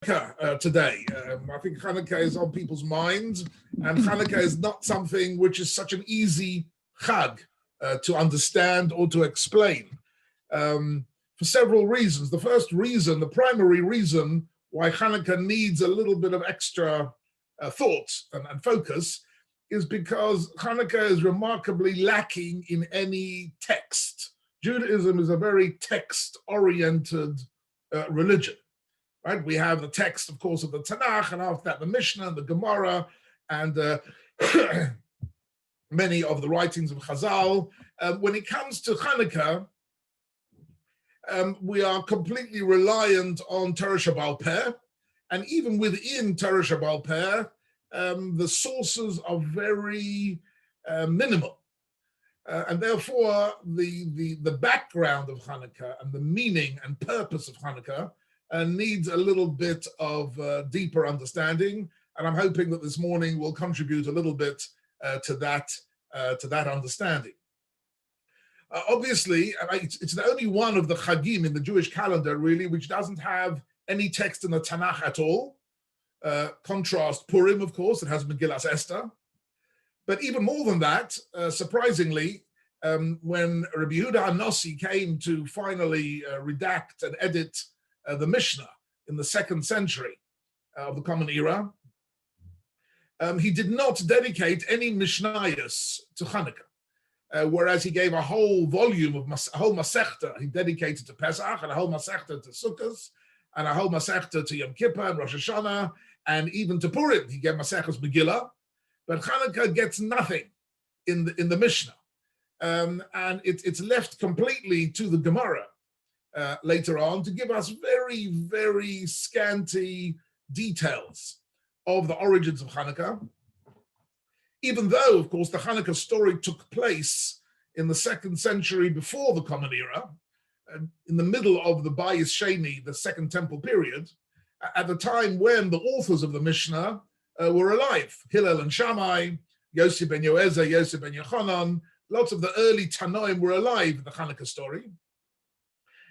Today. I think Chanukah is on people's minds, and Chanukah is not something which is such an easy chag to understand or to explain for several reasons. The first reason, the primary reason why Chanukah needs a little bit of extra thought and focus is because Chanukah is remarkably lacking in any text. Judaism is a very text-oriented religion. Right? We have the text, of course, of the Tanakh, and after that the Mishnah and the Gemara, and many of the writings of Chazal. When it comes to Chanukah, we are completely reliant on Torah Shebaal Peh, and even within Torah Shebaal Peh, the sources are very minimal. And therefore, the background of Chanukah and the meaning and purpose of Chanukah needs a little bit of deeper understanding, and I'm hoping that this morning will contribute a little bit to that understanding. Obviously, it's the only one of the Chagim in the Jewish calendar, really, which doesn't have any text in the Tanakh at all. Contrast Purim, of course, it has Megillas Esther. But even more than that, surprisingly, when Rabbi Yehuda HaNasi came to finally redact and edit the Mishnah in the 2nd century of the Common Era, he did not dedicate any Mishnayos to Chanukah, whereas he gave a whole volume of a whole Masechta he dedicated to Pesach, and a whole Masechta to Sukkot, and a whole Masechta to Yom Kippur and Rosh Hashanah, and even to Purim he gave Masechtas Megillah. But Chanukah gets nothing in the Mishnah, and it's left completely to the Gemara later on to give us very, very scanty details of the origins of Chanukah, even though, of course, the Chanukah story took place in the 2nd century before the Common Era, in the middle of the Bayis Sheni, the Second Temple period, at the time when the authors of the Mishnah were alive. Hillel and Shammai, Yossi ben Yoezer, Yossi ben Yochanan, lots of the early Tanoim were alive in the Chanukah story.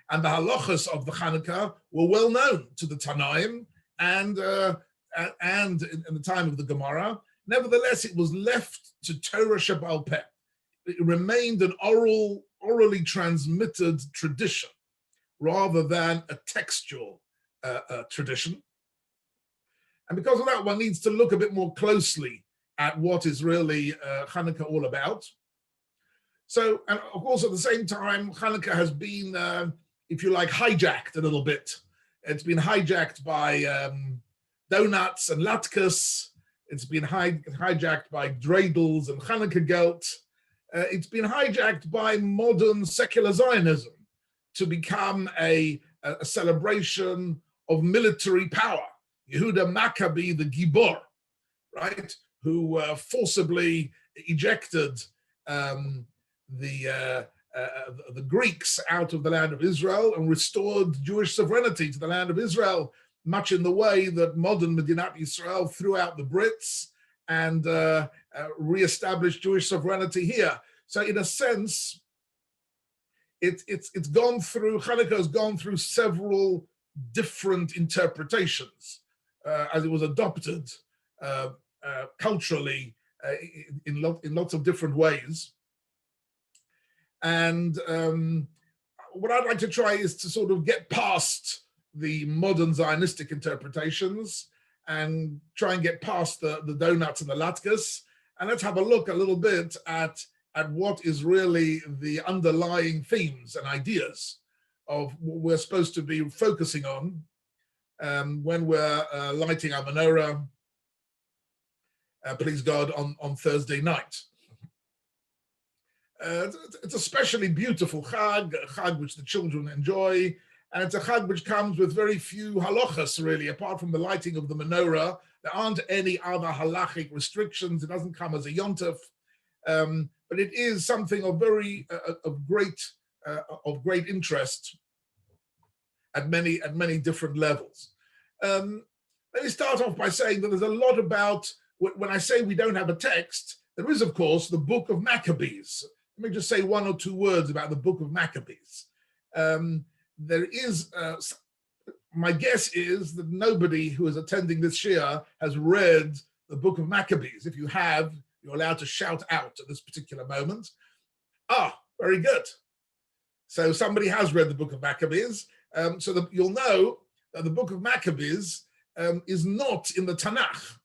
And the halachas of the Chanukah were well known to the Tanoim and in the time of the Gemara. Nevertheless, it was left to Torah Shebaal Peh. It remained an orally transmitted tradition rather than a textual tradition. And because of that, one needs to look a bit more closely at what is really Chanukah all about. So, and of course, at the same time, Chanukah has been, if you like, hijacked a little bit. It's been hijacked by donuts and latkes. It's been hijacked by dreidels and Chanukah gelt. It's been hijacked by modern secular Zionism to become a celebration of military power. Yehuda Maccabi, the Gibor, right, who forcibly ejected the Greeks out of the land of Israel and restored Jewish sovereignty to the land of Israel, much in the way that modern Medinat Yisrael threw out the Brits and reestablished Jewish sovereignty here. So in a sense, it's gone through, Chanukah has gone through several different interpretations as it was adopted culturally in lots of different ways. And what I'd like to try is to sort of get past the modern Zionistic interpretations and try and get past the donuts and the latkes. And let's have a look a little bit at what is really the underlying themes and ideas of what we're supposed to be focusing on when we're lighting our menorah, please God, on Thursday night. It's a especially beautiful chag, a chag which the children enjoy, and it's a chag which comes with very few halachas, really. Apart from the lighting of the menorah, there aren't any other halachic restrictions. It doesn't come as a yontif, but it is something of great interest at many different levels. Let me start off by saying that there's a lot about, when I say we don't have a text, there is, of course, the book of Maccabees. Let me just say one or two words about the book of Maccabees. There is my guess is that nobody who is attending this shiur has read the book of Maccabees. If you have, you're allowed to shout out at this particular moment. Ah, very good. So somebody has read the book of Maccabees. So that you'll know that the book of Maccabees is not in the Tanakh.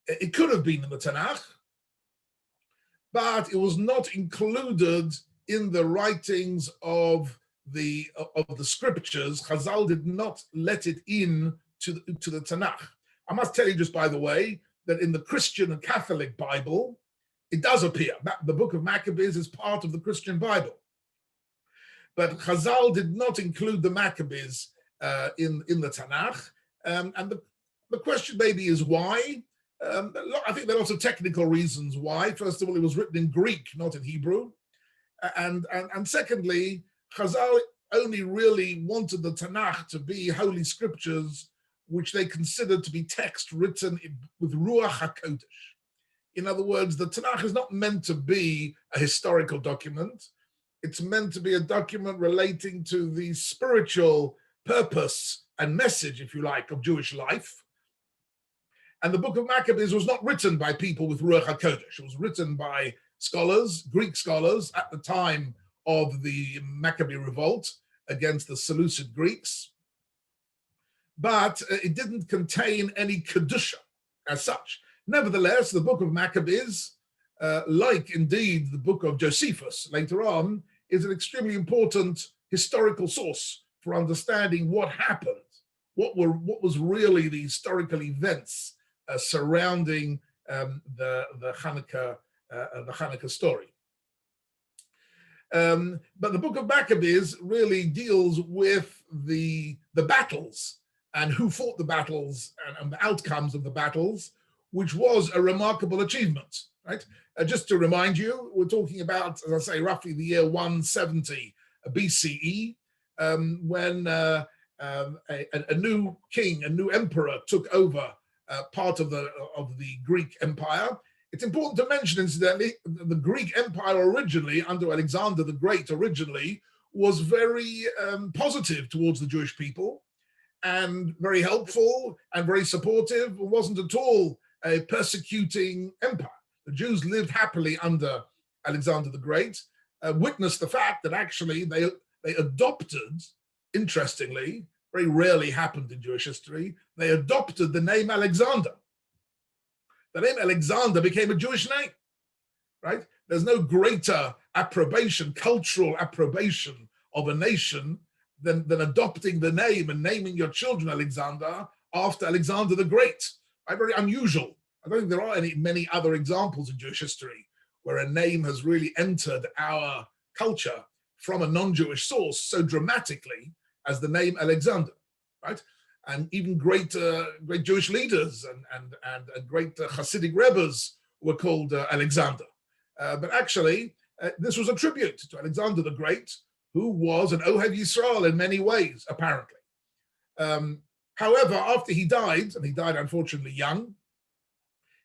It could have been in the Tanakh, but it was not included in the writings of the scriptures. Chazal did not let it in to the Tanakh. I must tell you just by the way that in the Christian and Catholic Bible, it does appear. The book of Maccabees is part of the Christian Bible. But Chazal did not include the Maccabees in the Tanakh. And the question maybe is why? I think there are lots of technical reasons why. First of all, it was written in Greek, not in Hebrew. And secondly, Chazal only really wanted the Tanakh to be holy scriptures, which they considered to be text written with Ruach HaKodesh. In other words, the Tanakh is not meant to be a historical document. It's meant to be a document relating to the spiritual purpose and message, if you like, of Jewish life. And the book of Maccabees was not written by people with Ruach HaKodesh. It was written by scholars, Greek scholars, at the time of the Maccabee revolt against the Seleucid Greeks. But it didn't contain any Kedusha as such. Nevertheless, the book of Maccabees, like indeed the book of Josephus later on, is an extremely important historical source for understanding what happened, what was really the historical events surrounding the Chanukah story. But the book of Maccabees really deals with the battles and who fought the battles and the outcomes of the battles, which was a remarkable achievement, right? Just to remind you, we're talking about, as I say, roughly the year 170 BCE, when a new king, a new emperor took over part of the Greek Empire. It's important to mention, incidentally, the Greek Empire originally, under Alexander the Great originally, was very positive towards the Jewish people and very helpful and very supportive. It wasn't at all a persecuting empire. The Jews lived happily under Alexander the Great, witnessed the fact that actually they adopted, interestingly, very rarely happened in Jewish history, they adopted the name Alexander. The name Alexander became a Jewish name, right? There's no greater approbation, cultural approbation of a nation than adopting the name and naming your children Alexander after Alexander the Great. Right? Very unusual. I don't think there are many other examples in Jewish history where a name has really entered our culture from a non-Jewish source so dramatically as the name Alexander, right? And even great Jewish leaders and great Hasidic rebbes were called Alexander. But actually, this was a tribute to Alexander the Great, who was an Ohev Yisrael in many ways, apparently. However, after he died, and he died unfortunately young,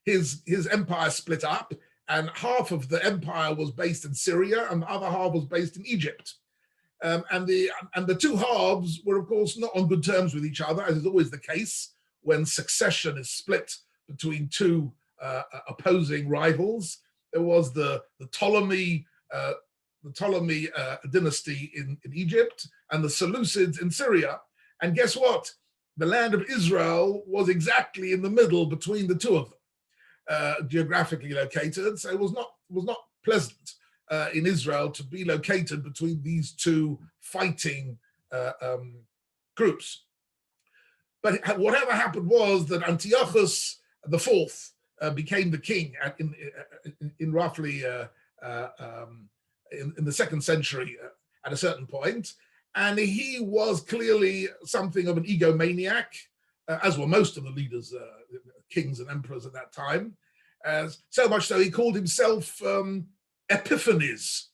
his empire split up, and half of the empire was based in Syria, and the other half was based in Egypt. And the two halves were, of course, not on good terms with each other, as is always the case when succession is split between two opposing rivals. There was the Ptolemy dynasty in Egypt and the Seleucids in Syria. And guess what? The land of Israel was exactly in the middle between the two of them, geographically located. So it was not pleasant in Israel to be located between these two fighting groups. But whatever happened was that Antiochus IV became the king in roughly in the 2nd century at a certain point, and he was clearly something of an egomaniac, as were most of the leaders, kings and emperors at that time. So much so he called himself Epiphanes.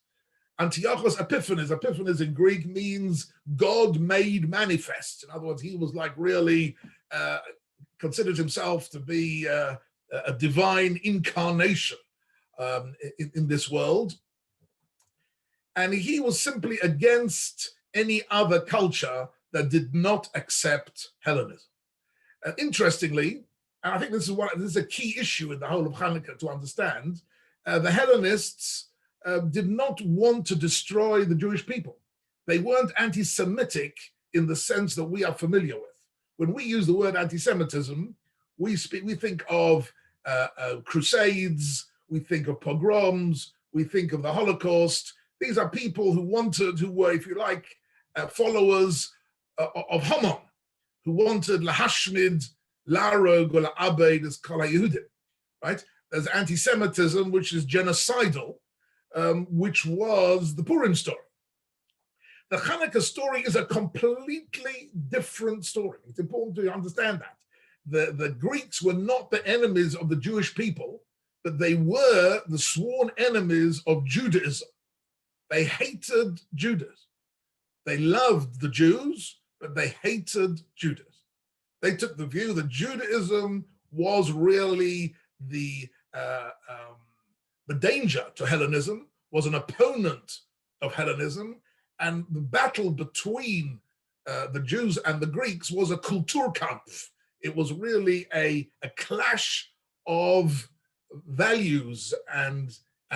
Antiochus Epiphanes. Epiphanes in Greek means God made manifest. In other words, he was like really considered himself to be a divine incarnation in this world. And he was simply against any other culture that did not accept Hellenism. And interestingly, and I think this is a key issue in the whole of Chanukah to understand, the Hellenists did not want to destroy the Jewish people. They weren't anti-Semitic in the sense that we are familiar with. When we use the word anti-Semitism, we think of crusades, we think of pogroms, we think of the Holocaust. These are people who were, if you like, followers of Haman, who wanted lahashmid, larog, or la'abed as kol haYehudim, right? There's anti-Semitism, which is genocidal, which was the Purim story. The Chanukah story is a completely different story. It's important to understand that. The Greeks were not the enemies of the Jewish people, but they were the sworn enemies of Judaism. They hated Judaism. They loved the Jews, but they hated Judaism. They took the view that Judaism was really the danger to Hellenism, was an opponent of Hellenism, and the battle between the Jews and the Greeks was a Kulturkampf. It was really a clash of values and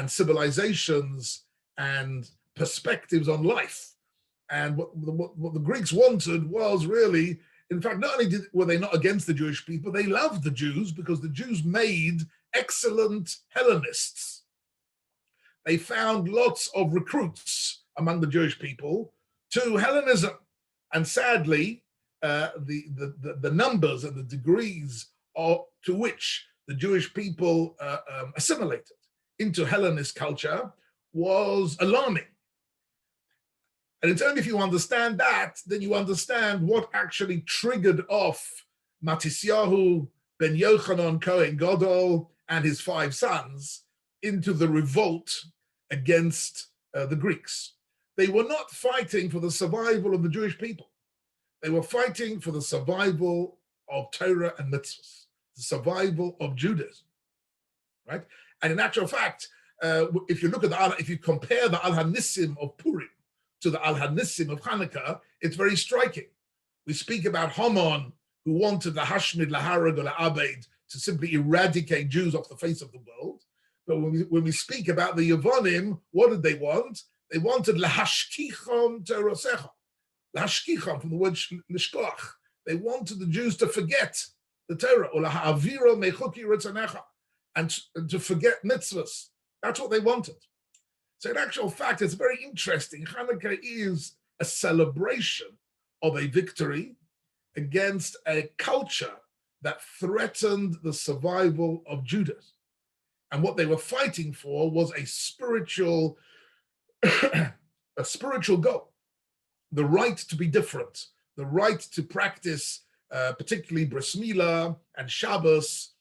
civilizations and perspectives on life. And what the Greeks wanted was really, in fact, not only were they not against the Jewish people, they loved the Jews because the Jews made excellent Hellenists. They found lots of recruits among the Jewish people to Hellenism. And sadly, the numbers and the degrees to which the Jewish people assimilated into Hellenist culture was alarming. And it's only if you understand that, then you understand what actually triggered off Matisyahu ben Yochanan Kohen Gadol and his 5 sons into the revolt against the Greeks. They were not fighting for the survival of the Jewish people. They were fighting for the survival of Torah and mitzvahs, the survival of Judaism, right? And in actual fact, if you compare the Al-Hanissim of Purim to the Al-Hanissim of Chanukah, it's very striking. We speak about Haman, who wanted the Hashmid, Laharag, or La'abed to simply eradicate Jews off the face of the world. But when we speak about the Yevonim, what did they want? They wanted Lahashkicham Terosecha. Lahashkicham, from the word Lishkoach. They wanted the Jews to forget the Torah, or Laha'aviro Mechuki Ritzanecha, and to forget mitzvahs. That's what they wanted. So in actual fact, it's very interesting. Chanukah is a celebration of a victory against a culture that threatened the survival of Judaism. And what they were fighting for was a spiritual goal, the right to be different, the right to practice particularly Bris Milah and Shabbos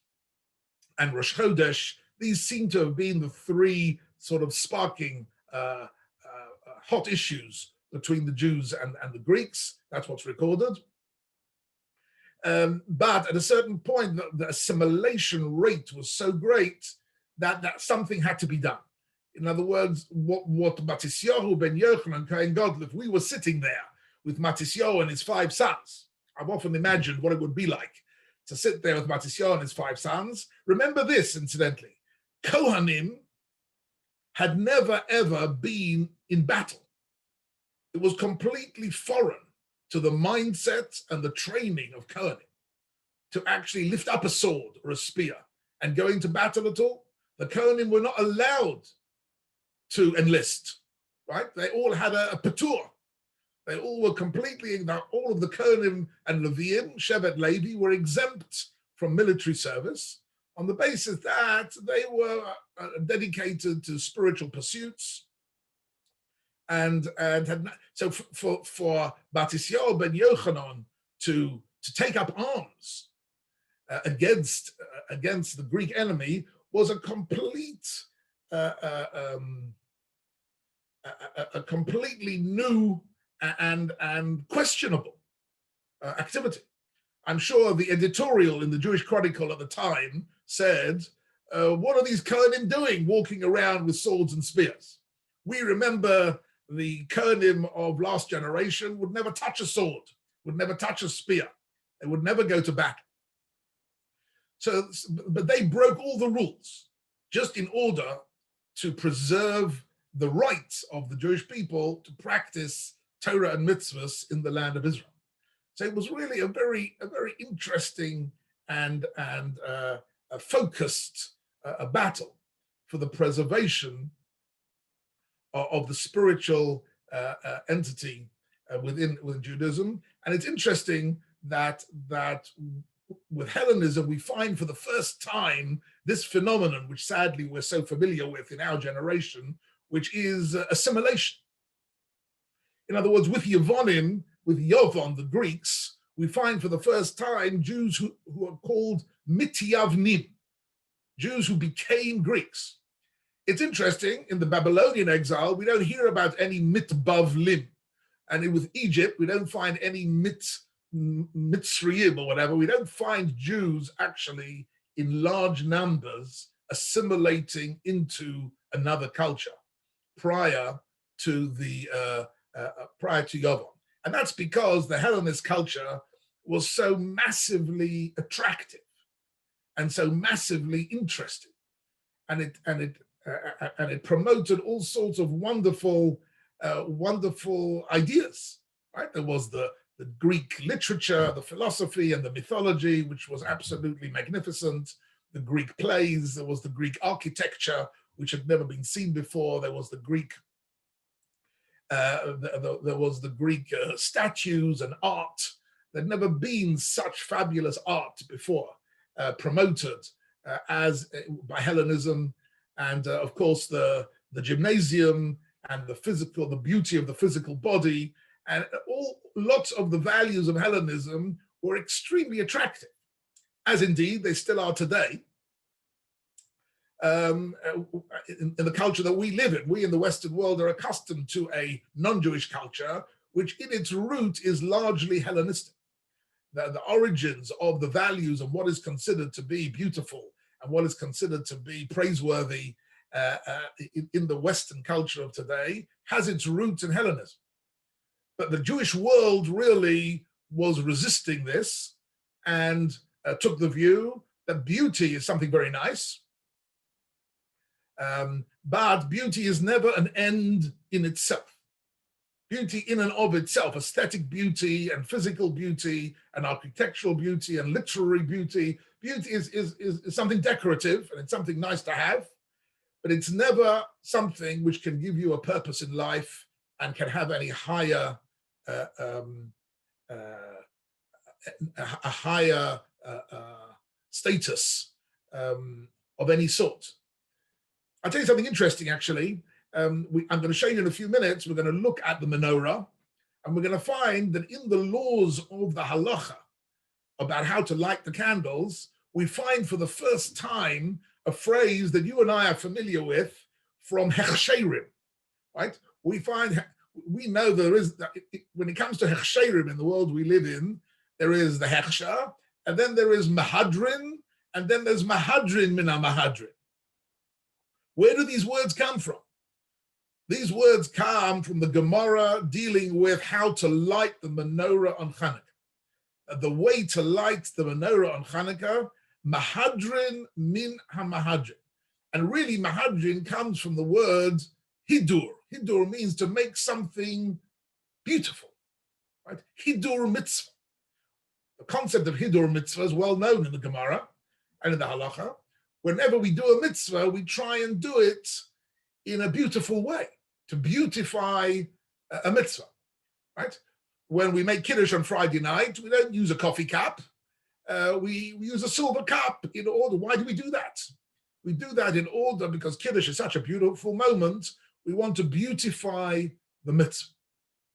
and Rosh Chodesh. These seem to have been the 3 sort of sparking hot issues between the Jews and the Greeks. That's what's recorded. But at a certain point, the assimilation rate was so great that something had to be done. In other words, what Matisyahu ben Yochanan Kohen Gadol, if we were sitting there with Matisyahu and his 5 sons, I've often imagined what it would be like to sit there with Matisyahu and his 5 sons. Remember this, incidentally, Kohanim had never ever been in battle. It was completely foreign to the mindset and the training of Kohanim to actually lift up a sword or a spear and go into battle at all. The Kohanim were not allowed to enlist, right? They all had a patur. They all were all of the Kohanim and Leviim, Shevet Levi, were exempt from military service on the basis that they were dedicated to spiritual pursuits. And so for Matisyahu ben Yochanan to take up arms against the Greek enemy was a completely new and questionable activity. I'm sure the editorial in the Jewish Chronicle at the time said, what are these Kohanim doing walking around with swords and spears? We remember the Kohanim of last generation would never touch a sword. would never touch a spear. They would never go to battle. So, but they broke all the rules just in order to preserve the rights of the Jewish people to practice Torah and mitzvahs in the land of Israel. So it was really a very interesting and a focused a battle for the preservation of the spiritual entity within Judaism. And it's interesting that with Hellenism, we find for the first time this phenomenon, which sadly we're so familiar with in our generation, which is assimilation. In other words, with Yavonim, with Yavon, the Greeks, we find for the first time Jews who are called mityavnim, Jews who became Greeks. It's interesting, in the Babylonian exile, we don't hear about any mitbavlim. And with Egypt, we don't find any Mitzrayim or whatever. We don't find Jews actually in large numbers assimilating into another culture prior to Yavon. And that's because the Hellenist culture was so massively attractive and so massively interesting, and it promoted all sorts of wonderful ideas. Right? There was the Greek literature, the philosophy, and the mythology, which was absolutely magnificent. The Greek plays. There was the Greek architecture, which had never been seen before. There was the Greek statues and art. There'd never been such fabulous art before, promoted as by Hellenism, and of course the gymnasium and the beauty of the physical body, and lots of the values of Hellenism were extremely attractive, as indeed they still are today. In the culture that we live in, we in the Western world are accustomed to a non-Jewish culture, which in its root is largely Hellenistic. The origins of the values and what is considered to be beautiful and what is considered to be praiseworthy in the Western culture of today has its roots in Hellenism. But the Jewish world really was resisting this and took the view that beauty is something very nice, but beauty is never an end in itself. Beauty in and of itself, aesthetic beauty and physical beauty and architectural beauty and literary beauty, is something decorative, and it's something nice to have, but it's never something which can give you a purpose in life and can have any higher status of any sort. I'll tell you something interesting, actually. I'm going to show you in a few minutes. We're going to look at the menorah, and we're going to find that in the laws of the halacha about how to light the candles, we find for the first time a phrase that you and I are familiar with from hechsherim, right? We know there is, when it comes to hechsherim in the world we live in, there is the hechsher, and then there is mahadrin, and then there's mahadrin min mahadrin. Where do these words come from? These words come from the Gemara dealing with how to light the menorah on Chanukah. The way to light the menorah on Chanukah, mahadrin min ha-mahadrin. And really, mahadrin comes from the word hidur. Hidur means to make something beautiful, right? Hidur mitzvah. The concept of hidur mitzvah is well known in the Gemara and in the halacha. Whenever we do a mitzvah, we try and do it in a beautiful way, to beautify a mitzvah, right? When we make Kiddush on Friday night, we don't use a coffee cup. We use a silver cup in order. Why do we do that? We do that in order because Kiddush is such a beautiful moment. We want to beautify the mitzvah.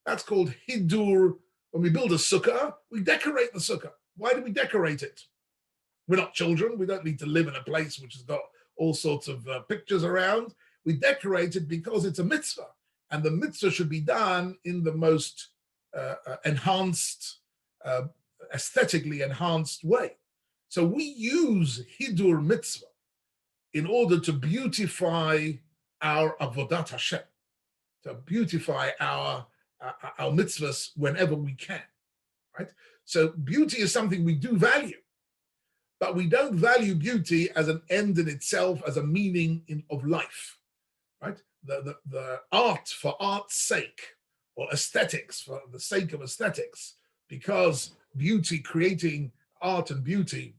That's called hidur. When we build a sukkah, we decorate the sukkah. Why do we decorate it? We're not children. We don't need to live in a place which has got all sorts of pictures around. We decorate it because it's a mitzvah, and the mitzvah should be done in the most enhanced, aesthetically enhanced way. So we use hidur mitzvah in order to beautify our avodat Hashem, to beautify our mitzvahs whenever we can. right? So beauty is something we do value, but we don't value beauty as an end in itself, as a meaning of life, right? The art for art's sake, or aesthetics for the sake of aesthetics, because beauty, creating art and beauty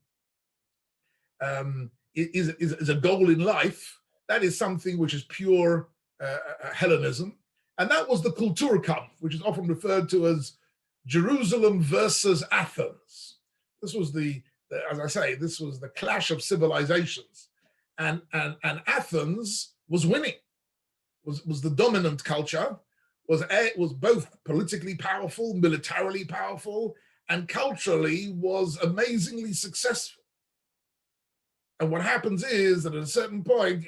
is a goal in life. That is something which is pure Hellenism. And that was the Kulturkampf, which is often referred to as Jerusalem versus Athens. This was as I say, this was the clash of civilizations. And Athens was winning, was the dominant culture, was both politically powerful, militarily powerful, and culturally was amazingly successful. And what happens is that at a certain point,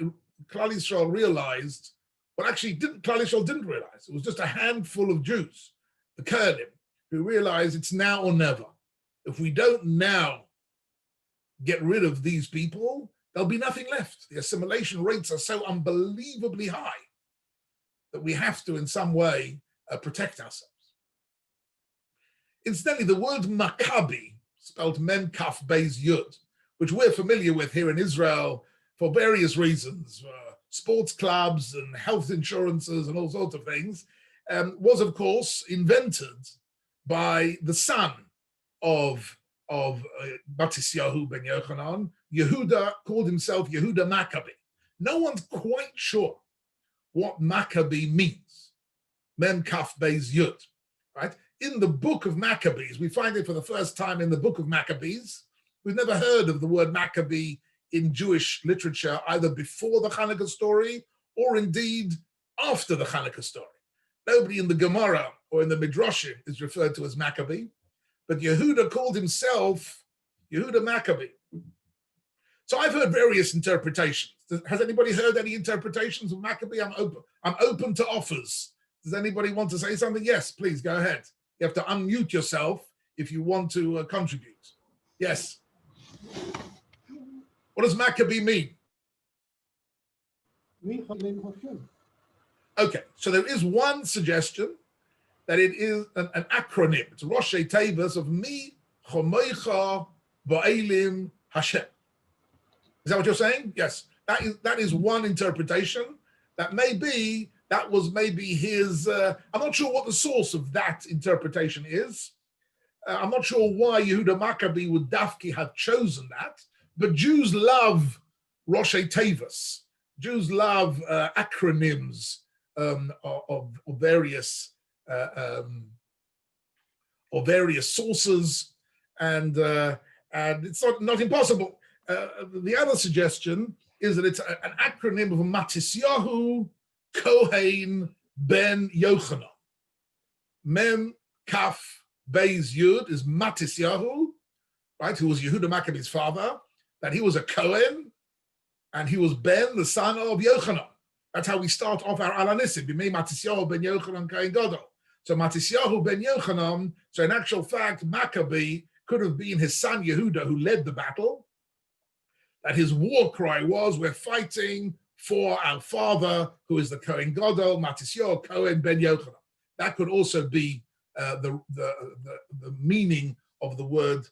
Klal Yisrael realized, well, actually, Klal Yisrael didn't realize. It was just a handful of Jews, the Kurdim, who realized it's now or never. If we don't now get rid of these people, there'll be nothing left. The assimilation rates are so unbelievably high that we have to, in some way, protect ourselves. Incidentally, the word Maccabi, spelled Mem Kaf Beis Yud, which we're familiar with here in Israel for various reasons, sports clubs and health insurances and all sorts of things, was, of course, invented by the son of Batisyahu ben Yochanan. Yehuda called himself Yehuda Maccabi. No one's quite sure what Maccabi means. Mem Kaf Beis Yud, right? In the book of Maccabees, we find it for the first time in the book of Maccabees. We've never heard of the word Maccabee in Jewish literature, either before the Chanukah story or indeed after the Chanukah story. Nobody in the Gemara or in the Midrashim is referred to as Maccabee, but Yehuda called himself Yehuda Maccabee. So I've heard various interpretations. Has anybody heard any interpretations of Maccabee? I'm open to offers. Does anybody want to say something? Yes, please, go ahead. You have to unmute yourself if you want to contribute. Yes. What does Maccabee mean? Okay, so there is one suggestion that it is an acronym. It's Rosh Tevos of Mi Chomoicha Ba'elim Hashem. Is that what you're saying? Yes, that is one interpretation. That was maybe his. I'm not sure what the source of that interpretation is. I'm not sure why Yehuda Maccabee would dafki have chosen that, but Jews love Rosh Tevos. Jews love acronyms of various sources, and it's not impossible. The other suggestion is that it's an acronym of Matisyahu Kohen ben Yochanan. Mem Kaf Beis Yud is Matisyahu, right, who was Yehuda Maccabee's father, that he was a Kohen, and he was Ben, the son of Yochanan. That's how we start off our Alanissim. B'mei Matisyahu ben Yochanan Kohen Gadol. So Matisyahu ben Yochanan, so in actual fact, Maccabee could have been his son Yehuda who led the battle, that his war cry was, we're fighting for our father, who is the Kohen Gadol, Matisyahu Kohen ben Yochanan. That could also be the meaning of the word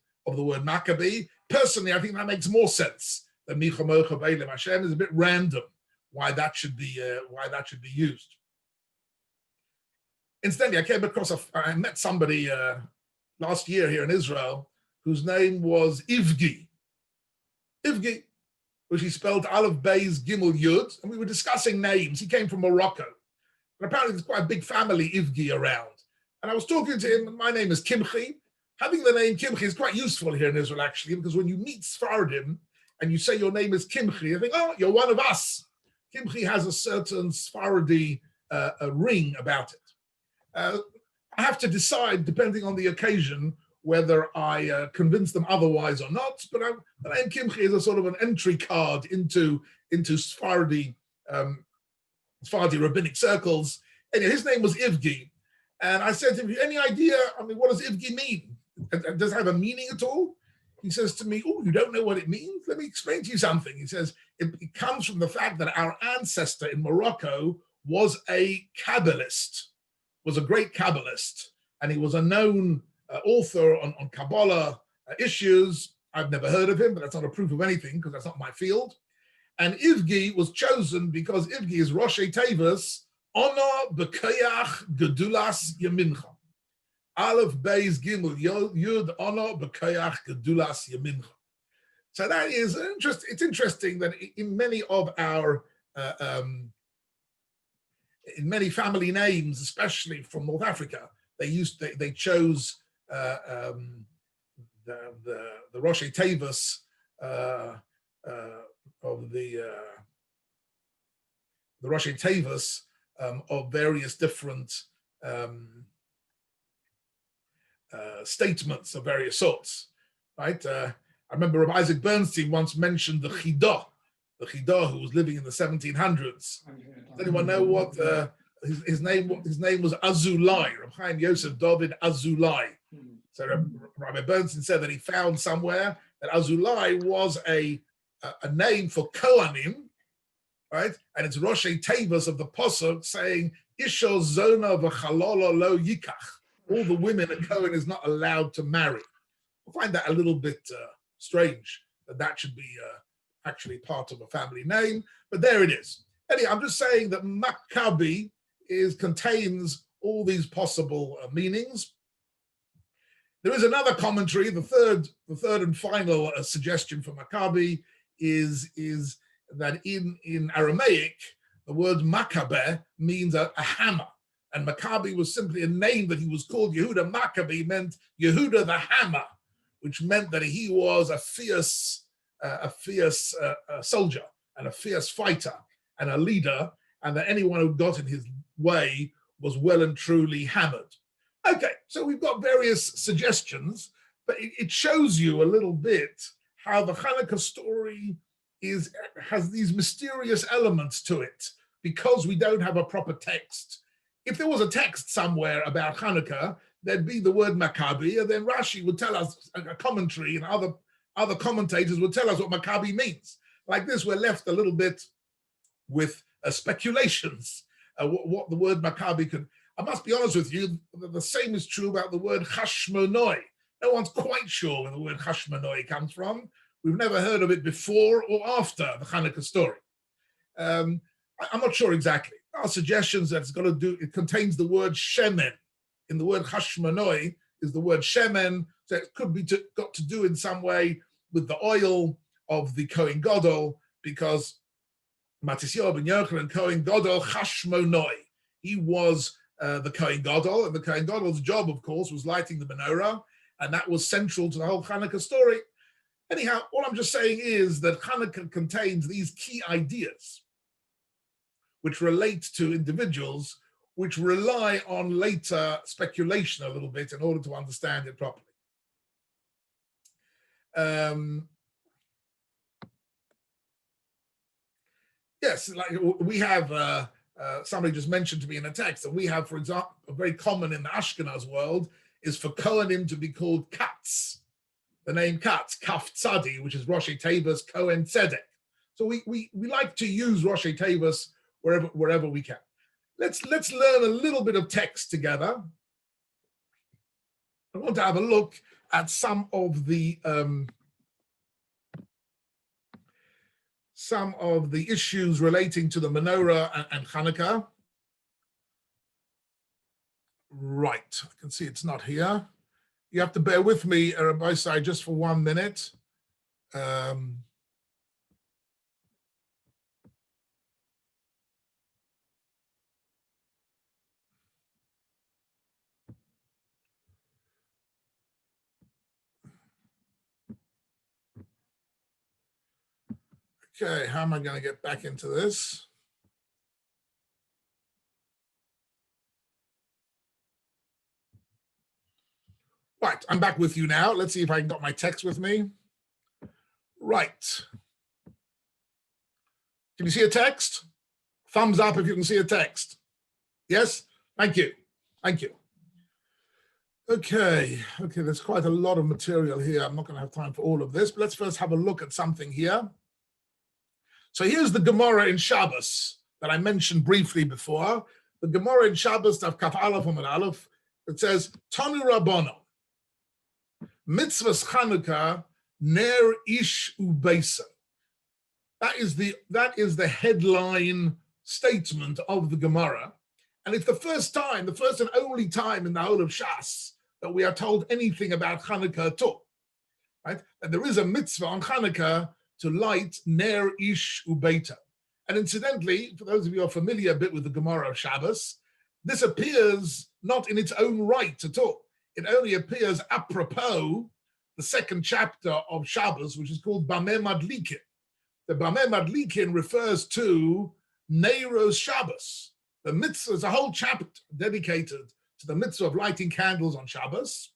Maccabee. Personally, I think that makes more sense than Mi Chomoicha Ba'elim Hashem. Is a bit random why that should be used. Incidentally, I came across I met somebody last year here in Israel whose name was Ivgi, which he spelled Aleph Beis Gimel Yud, and we were discussing names. He came from Morocco, and apparently there's quite a big family Ivgi around. And I was talking to him, and my name is Kimche. Having the name Kimche is quite useful here in Israel, actually, because when you meet Sephardim and you say your name is Kimche, you think, oh, you're one of us. Kimche has a certain Sephardi ring about it. I have to decide, depending on the occasion, whether I convince them otherwise or not. But the name Kimche is a sort of an entry card into Sephardi rabbinic circles. Anyway, his name was Ivgi. And I said to him, any idea, what does Ivgi mean? Does it have a meaning at all? He says to me, oh, you don't know what it means? Let me explain to you something. He says, it comes from the fact that our ancestor in Morocco was a Kabbalist, was a great Kabbalist, and he was a known author on Kabbalah issues. I've never heard of him, but that's not a proof of anything because that's not my field. And Ivgi was chosen because Ivgi is Roshei Tevis, Ono B'Koyach Gedulas Yamincha. Aleph Beis Gimel Yud Ono B'Koyach Gedulas Yamincha. So that is it's interesting that in many of our in many family names, especially from North Africa, they chose the Roshei Tevis of the Roshei Tevis of various different statements of various sorts, right? I remember Rabbi Isaac Bernstein once mentioned the Chidah who was living in the 1700s. Does anyone know what his name was? Azulai, Rabbi Chaim Yosef David Azulai. So Rabbi Bernstein said that he found somewhere that Azulai was a name for Kohanim, right? And it's Roshei Tevis of the Pasuk saying, Isho Zona v'chalala lo yikach. All the women a Kohen is not allowed to marry. I find that a little bit strange that should be actually part of a family name, but there it is. Anyway, I'm just saying that Maccabi contains all these possible meanings. There is another commentary. The third and final suggestion for Maccabi is that in Aramaic, the word Maccabeh means a hammer. And Maccabi was simply a name that he was called. Yehuda Maccabi meant Yehuda the hammer, which meant that he was a fierce soldier and a fierce fighter and a leader, and that anyone who got in his way was well and truly hammered. Okay, so we've got various suggestions, but it shows you a little bit how the Chanukah story has these mysterious elements to it because we don't have a proper text. If there was a text somewhere about Chanukah, there'd be the word Maccabi, and then Rashi would tell us a commentary, and other commentators would tell us what Maccabi means. Like this, we're left a little bit with speculations, what the word Maccabi could. I must be honest with you, the same is true about the word Hashmonoi. No one's quite sure where the word Hashmonoi comes from. We've never heard of it before or after the Chanukah story. I'm not sure exactly. There are suggestions that it contains the word Shemen. In the word Hashmonoi is the word Shemen, so it could be got to do in some way with the oil of the Kohen Gadol, because Matisyahu ben Yochanan Kohen Gadol Hashmonoi. He was the Kohen Gadol, and the Kohen Gadol's job, of course, was lighting the menorah, and that was central to the whole Chanukah story. Anyhow, all I'm just saying is that Chanukah contains these key ideas which relate to individuals, which rely on later speculation a little bit in order to understand it properly. Yes, like we have, somebody just mentioned to me in a text, that we have, for example, very common in the Ashkenaz world is for Kohanim to be called Katz. The name Katz, Kaf Tzadi, which is Roshei Tevis Kohen Tzedek. So we like to use Roshei Tevis wherever we can. Let's learn a little bit of text together. I want to have a look at some of the issues relating to the menorah and Chanukah. Right, I can see it's not here. You have to bear with me, Rabbi Sai, just for 1 minute. Okay, how am I going to get back into this? Right, I'm back with you now. Let's see if I got my text with me. Right. Can you see a text? Thumbs up if you can see a text. Yes? Thank you. Thank you. Okay, there's quite a lot of material here. I'm not going to have time for all of this, but let's first have a look at something here. So here's the Gemara in Shabbos that I mentioned briefly before. The Gemara in Shabbos, Daf Kaf Aleph Amud Aleph, it says, Tanu Rabbanon. Mitzvahs Chanukah, ner ish ubeisa. That is the headline statement of the Gemara. And it's the first and only time in the whole of Shas that we are told anything about Chanukah at all. Right? And there is a mitzvah on Chanukah to light ner ish ubeita. And incidentally, for those of you who are familiar a bit with the Gemara of Shabbos, this appears not in its own right at all. It only appears apropos the second chapter of Shabbos, which is called Bameh Madlikin. The Bameh Madlikin refers to Neiros Shabbos. The mitzvah is a whole chapter dedicated to the mitzvah of lighting candles on Shabbos.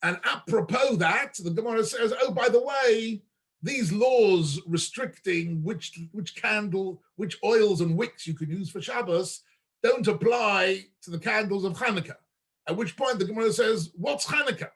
And apropos that, the Gemara says, oh, by the way, these laws restricting which oils and wicks you can use for Shabbos don't apply to the candles of Chanukah. At which point the Gemara says, what's Chanukah?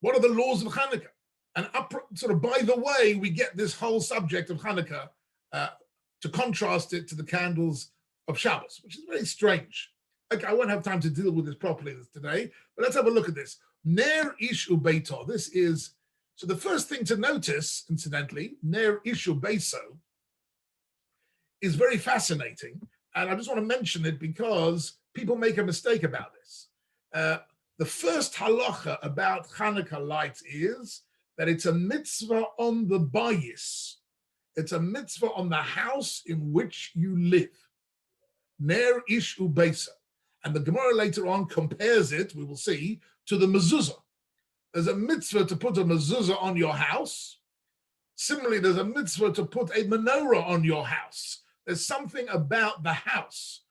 What are the laws of Chanukah? And sort of by the way, we get this whole subject of Chanukah to contrast it to the candles of Shabbos, which is very strange. Okay, I won't have time to deal with this properly today, but let's have a look at this. Ner ish ubeito. This is, so the first thing to notice, incidentally, ner ish ubeito is very fascinating. And I just want to mention it because people make a mistake about this. The first halacha about Chanukah lights is that it's a mitzvah on the bayis. It's a mitzvah on the house in which you live. Ner ish ubeisa. And the Gemara later on compares it, we will see, to the mezuzah. There's a mitzvah to put a mezuzah on your house. Similarly, there's a mitzvah to put a menorah on your house. There's something about the house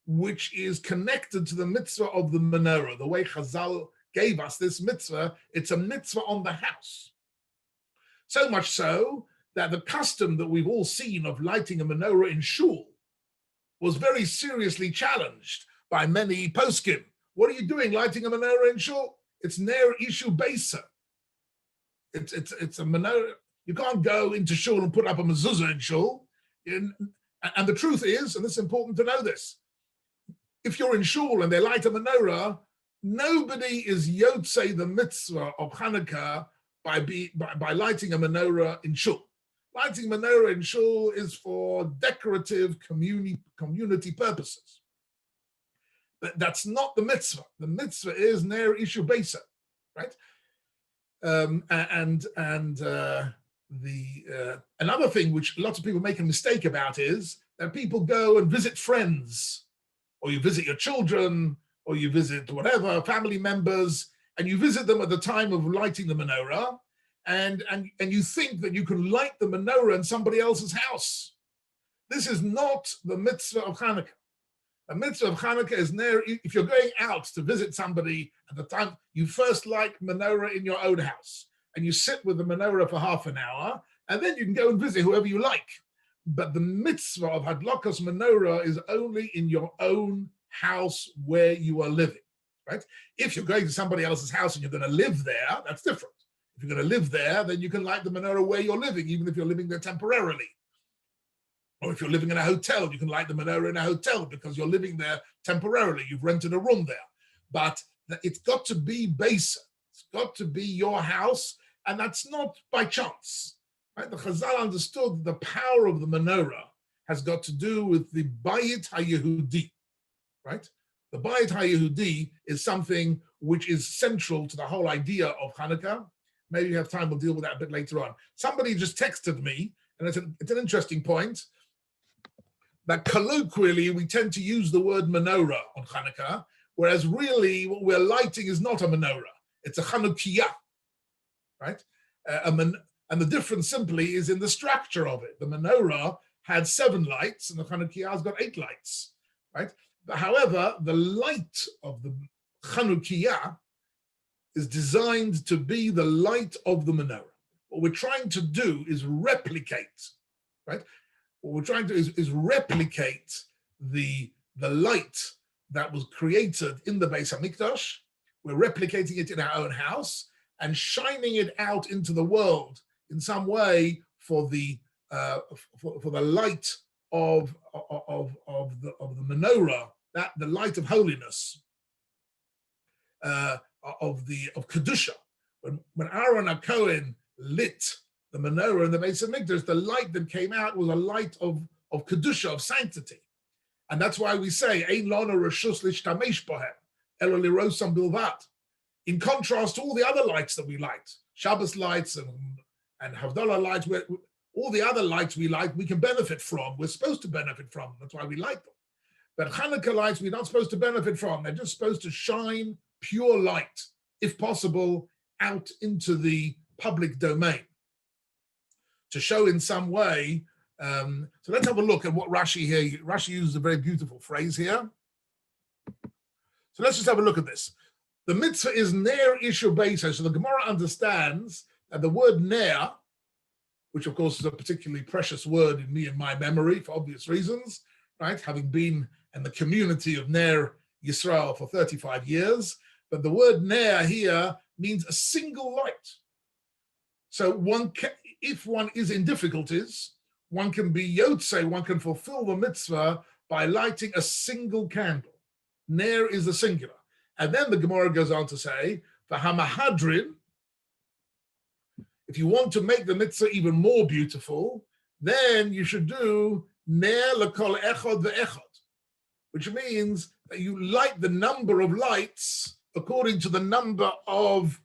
which is connected to the mitzvah of the menorah. The way Chazal gave us this mitzvah, it's a mitzvah on the house. So much so that the custom that we've all seen of lighting a menorah in shul was very seriously challenged by many poskim. What are you doing lighting a menorah in shul? It's ner ishu beisa. It's a menorah. You can't go into shul and put up a mezuzah in shul. And the truth is, and it's important to know this, if you're in shul and they light a menorah, nobody is yotzei the mitzvah of Chanukah by lighting a menorah in shul. Lighting a menorah in shul is for decorative community purposes. But that's not the mitzvah. The mitzvah is ner ishu beisa, right? Another thing which lots of people make a mistake about is that people go and visit friends, or you visit your children, or you visit whatever, family members, and you visit them at the time of lighting the menorah, and you think that you can light the menorah in somebody else's house. This is not the mitzvah of Chanukah. The mitzvah of Chanukah is if you're going out to visit somebody at the time, you first light menorah in your own house, and you sit with the menorah for half an hour, and then you can go and visit whoever you like. But the mitzvah of hadlakas menorah is only in your own house where you are living, right? If you're going to somebody else's house and you're going to live there, that's different. If you're going to live there, then you can light the menorah where you're living, even if you're living there temporarily. Or if you're living in a hotel, you can light the menorah in a hotel because you're living there temporarily. You've rented a room there. But it's got to be basic. It's got to be your house, and that's not by chance. Right? The Chazal understood the power of the menorah has got to do with the Bayit HaYehudi, right? The Bayit HaYehudi is something which is central to the whole idea of Chanukah. Maybe you have time, we'll deal with that a bit later on. Somebody just texted me, and it's an interesting point, that colloquially we tend to use the word menorah on Chanukah, whereas really what we're lighting is not a menorah, it's a Chanukiah, right? And the difference simply is in the structure of it. The menorah had 7 lights and the Chanukiah has got 8 lights, right? But however, the light of the Chanukiah is designed to be the light of the menorah. What we're trying to do is replicate, right? What we're trying to do is replicate the light that was created in the Beis HaMikdash. We're replicating it in our own house and shining it out into the world in some way for the light of the menorah, that the light of holiness, of kedusha. When Aaron HaKohen lit the menorah in the Beis Hamikdash, the light that came out was a light of kedusha, of sanctity. And that's why we say, Ein lana reshus lishtamesh bohem, elo lirosam bilvat. In contrast to all the other lights that we light, Shabbos lights and Havdalah lights, all the other lights we light, we can benefit from. We're supposed to benefit from. That's why we light them. But Hanukkah lights, we're not supposed to benefit from. They're just supposed to shine pure light, if possible, out into the public domain to show in some way. So let's have a look at what Rashi here. Rashi uses a very beautiful phrase here. So let's just have a look at this. The mitzvah is ner ishu beisa. So the Gemara understands that the word ner, which of course is a particularly precious word in me and my memory for obvious reasons, right? Having been in the community of Ner Yisrael for 35 years, but the word ner here means a single light. So if one is in difficulties, one can be yotze, one can fulfill the mitzvah by lighting a single candle. Ner is the singular. And then the Gemara goes on to say, for hamahadrin, if you want to make the mitzvah even more beautiful, then you should do ner lekol echad ve'echad, which means that you light the number of lights according to the number of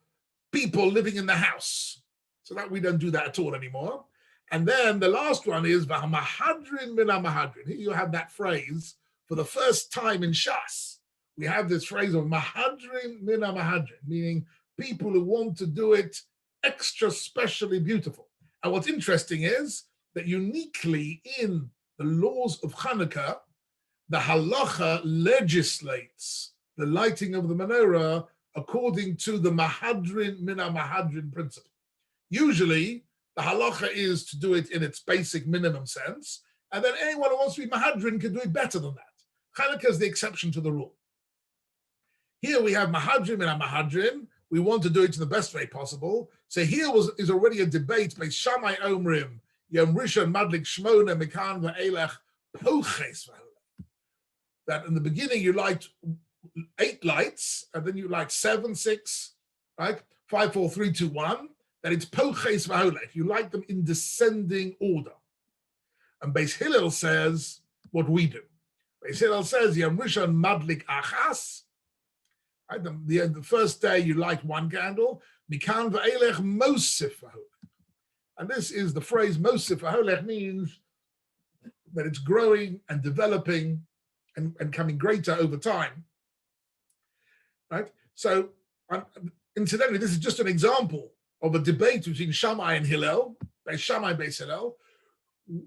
people living in the house. So that we don't do that at all anymore. And then the last one is v'hamahadrin min hamahadrin. Here you have that phrase for the first time in Shas. We have this phrase of mahadrin min hamahadrin, meaning people who want to do it extra specially beautiful. And what's interesting is that uniquely in the laws of Chanukah, the halacha legislates the lighting of the menorah according to the mahadrin min hamahadrin principle. Usually, the halacha is to do it in its basic minimum sense, and then anyone who wants to be mahadrin can do it better than that. Chanukah is the exception to the rule. Here we have mahadrin min hamahadrin. We want to do it in the best way possible. So here is already a debate by Shammai Omrim, Yom Rishon Madlik Shmona Mikan Va'elech Poches Va'olech. That in the beginning you light 8 lights, and then you light 7, 6, right? 5, 4, 3, 2, 1. That it's Poches Va'olech. You light them in descending order. And Beis Hillel says what we do. Beis Hillel says Yom Rishon Madlik Achas. Right? The first day you light 1 candle, Mikan va'elech mosif v'holech. And this is the phrase mosif v'holech, means that it's growing and developing and becoming greater over time. Right? So, incidentally, this is just an example of a debate between Shammai and Hillel, Shammai and Beis Hillel,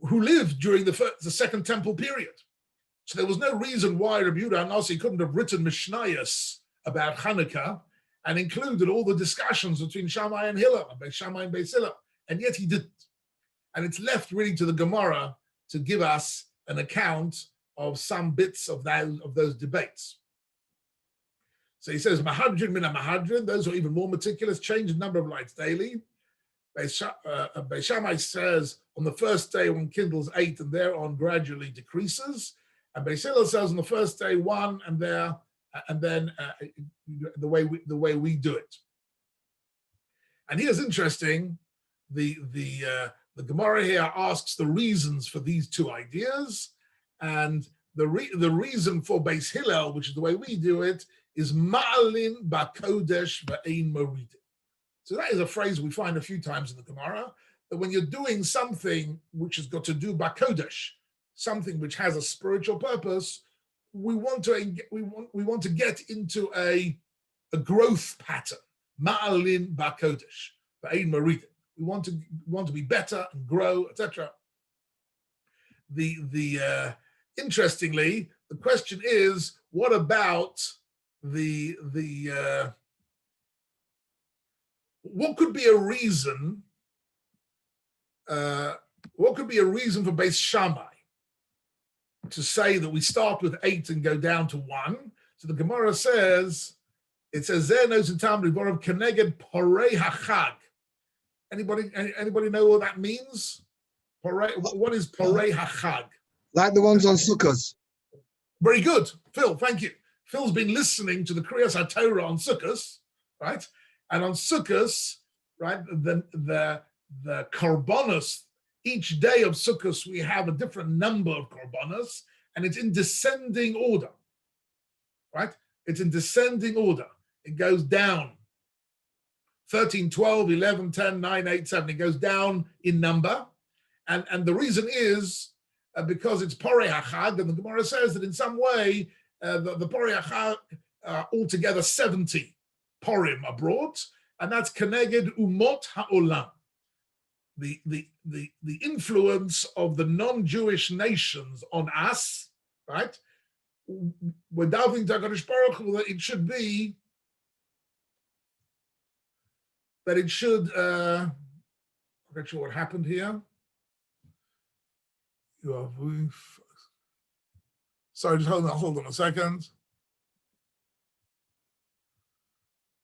who lived during the Second Temple period. So there was no reason why Rabbi Yehuda HaNasi couldn't have written Mishnayos about Chanukah and included all the discussions between Shammai and Hillel, Shammai and Beis Hillel, and yet he didn't. And it's left really to the Gemara to give us an account of some bits of those debates. So he says, Mahadrin min mahadrin, those who are even more meticulous, change the number of lights daily. Beis Shammai says on the first day one kindles 8 and thereon gradually decreases. And Beis Hillel says on the first day 1 and then the way we do it. And here's interesting, the Gemara here asks the reasons for these 2 ideas, and the reason for Beis Hillel, which is the way we do it, is ma'alin ba'kodesh va'ein moridin. So that is a phrase we find a few times in the Gemara, that when you're doing something which has got to do ba'kodesh, something which has a spiritual purpose, we want to get into a growth pattern. Ma'alin ba'kodesh va'ein moridin. We want to be better and grow, etc. Interestingly, the question is, what about what could be a reason? What could be a reason for Beis Shammai to say that we start with 8 and go down to 1? So the Gemara says, it says there knows in Talmud Borav Keneged Porei Hachag. Anybody know what that means? What is Porei Hachag? Like the ones on Sukkot. Very good, Phil. Thank you. Phil's been listening to the Kriyas HaTorah on Sukkot, right? And on Sukkot, right, the korbanos, each day of Sukkot, we have a different number of korbanos, and it's in descending order, right? It's in descending order. It goes down. 13, 12, 11, 10, 9, 8, 7. It goes down in number. And the reason is because it's Porei HaChag, and the Gemara says that in some way, the Porei HaChag, altogether 70 Porim are brought, and that's Keneged Umot HaOlam. The influence of the non-Jewish nations on us, right? We're davening to HaKadosh Baruch Hu that it should be, that it should, I'm not sure what happened here. Sorry, just hold on a second.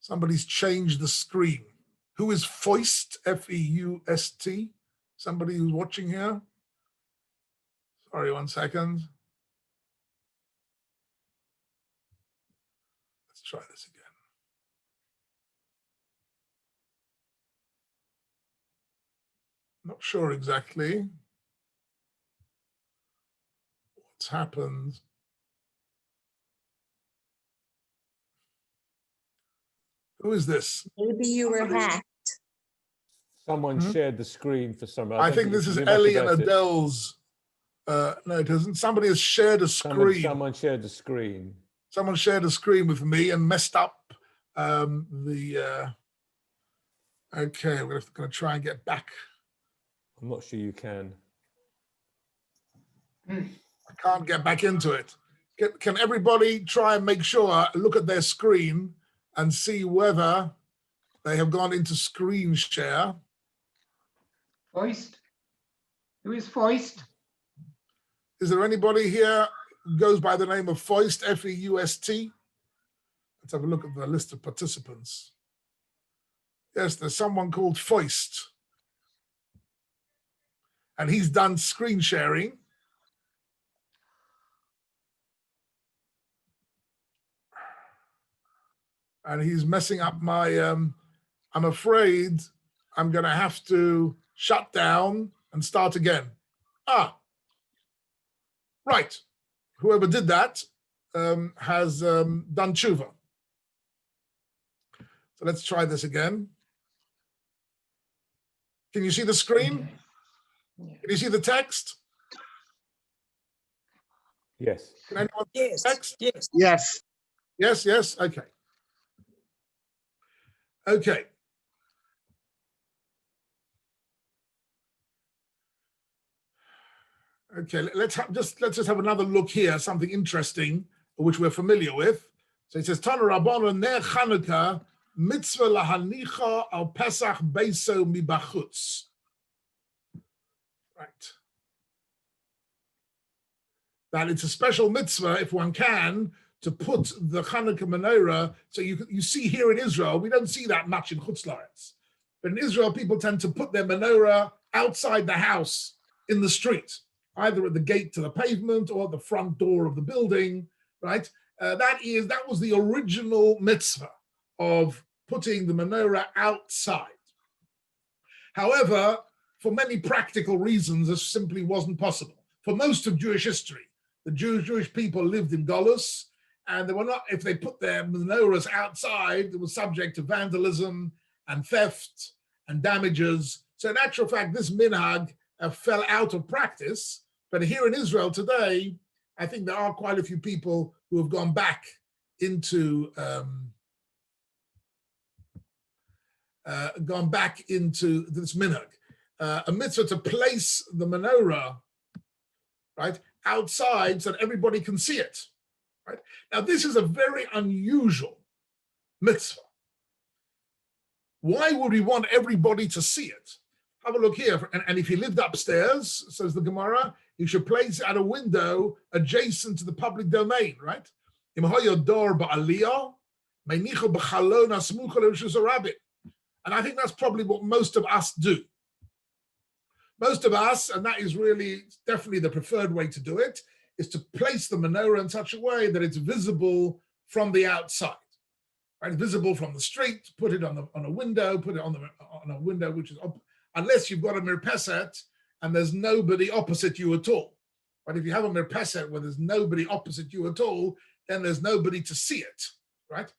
Somebody's changed the screen. Who is Feust, F-E-U-S-T? Somebody who's watching here? Sorry, 1 second. Let's try this again. Not sure exactly what's happened. Who is this? Maybe you were hacked. Someone shared the screen for some reason. I think this is Ellie and Adele's. No, it isn't. Somebody has shared a screen. Someone shared the screen. Someone shared a screen with me and messed up the. Okay, we're going to try and get back. I'm not sure you can. I can't get back into it. Can everybody try and make sure, look at their screen and see whether they have gone into screen share? Feust? Who is Feust? Is there anybody here who goes by the name of Feust, F-E-U-S-T? Let's have a look at the list of participants. Yes, there's someone called Feust. And he's done screen sharing. And he's messing up my, I'm afraid I'm going to have to shut down and start again. Right. Whoever did that has done tshuva. So let's try this again. Can you see the screen? Can you see the text? Yes. Can anyone see Yes. the text? Yes. Yes. Yes, yes, okay. Okay. Okay, let's just have another look here, something interesting which we're familiar with. So it says Tana Rabbana Ner Chanukah mitzvah lahanicha al Pesach beiso mibachutz. Right. That it's a special mitzvah, if one can, to put the Chanukah menorah. So you see here in Israel, we don't see that much in Chutz La'aretz. But in Israel, people tend to put their menorah outside the house in the street, either at the gate to the pavement or at the front door of the building, right? That was the original mitzvah of putting the menorah outside. However, for many practical reasons, this simply wasn't possible. For most of Jewish history, the Jewish people lived in Golus, and they were not, if they put their menorahs outside, they were subject to vandalism and theft and damages. So in actual fact, this minhag fell out of practice. But here in Israel today, I think there are quite a few people who have gone back into this minhag. A mitzvah to place the menorah, right, outside so that everybody can see it. Right? Now, this is a very unusual mitzvah. Why would we want everybody to see it? Have a look here. And if he lived upstairs, says the Gemara, he should place it at a window adjacent to the public domain, right? And I think that's probably what most of us do. Most of us, and that is really definitely the preferred way to do it, is to place the menorah in such a way that it's visible from the outside. right? Visible from the street, put it on a window, put it on a window which is unless you've got a mirpeset and there's nobody opposite you at all. But if you have a mirpeset where there's nobody opposite you at all, then there's nobody to see it, right?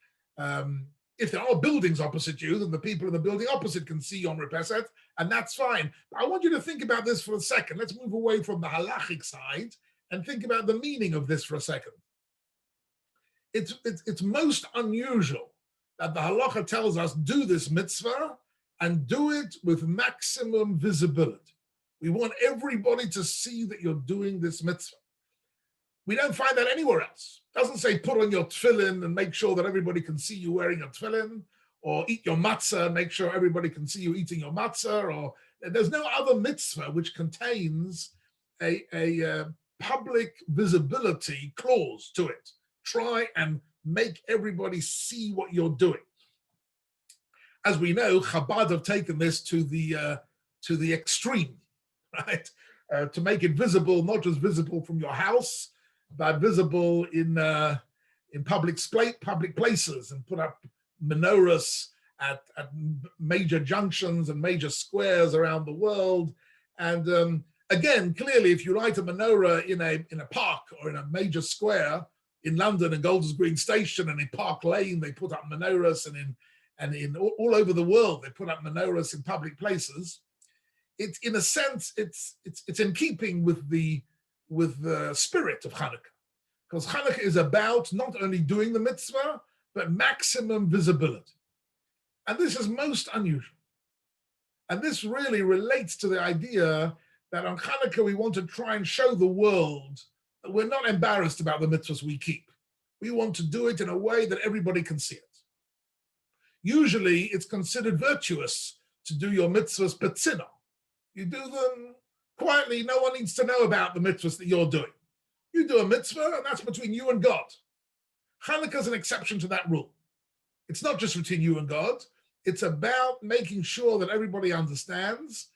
If there are buildings opposite you, then the people in the building opposite can see your mirpeset, and that's fine. But I want you to think about this for a second. Let's move away from the halachic side and think about the meaning of this for a second. It's most unusual that the halacha tells us do this mitzvah and do it with maximum visibility. We want everybody to see that you're doing this mitzvah. We don't find that anywhere else. It doesn't say put on your tefillin and make sure that everybody can see you wearing your tefillin, or eat your matzah and make sure everybody can see you eating your matzah, or there's no other mitzvah which contains a public visibility clause to it. Try and make everybody see what you're doing. As we know, Chabad have taken this to the extreme, right? To make it visible, not just visible from your house, but visible in public places, and put up menorahs at major junctions and major squares around the world. And again, clearly, if you light a menorah in a park or in a major square in London and Golders Green Station and in Park Lane, they put up menorahs, and in all over the world they put up menorahs in public places. It's in a sense it's in keeping with the spirit of Chanukah, because Chanukah is about not only doing the mitzvah but maximum visibility, and this is most unusual. And this really relates to the idea that on Chanukah we want to try and show the world that we're not embarrassed about the mitzvahs we keep. We want to do it in a way that everybody can see it. Usually it's considered virtuous to do your mitzvahs petzina. You do them quietly, no one needs to know about the mitzvahs that you're doing. You do a mitzvah and that's between you and God. Chanukah is an exception to that rule. It's not just between you and God, it's about making sure that everybody understands.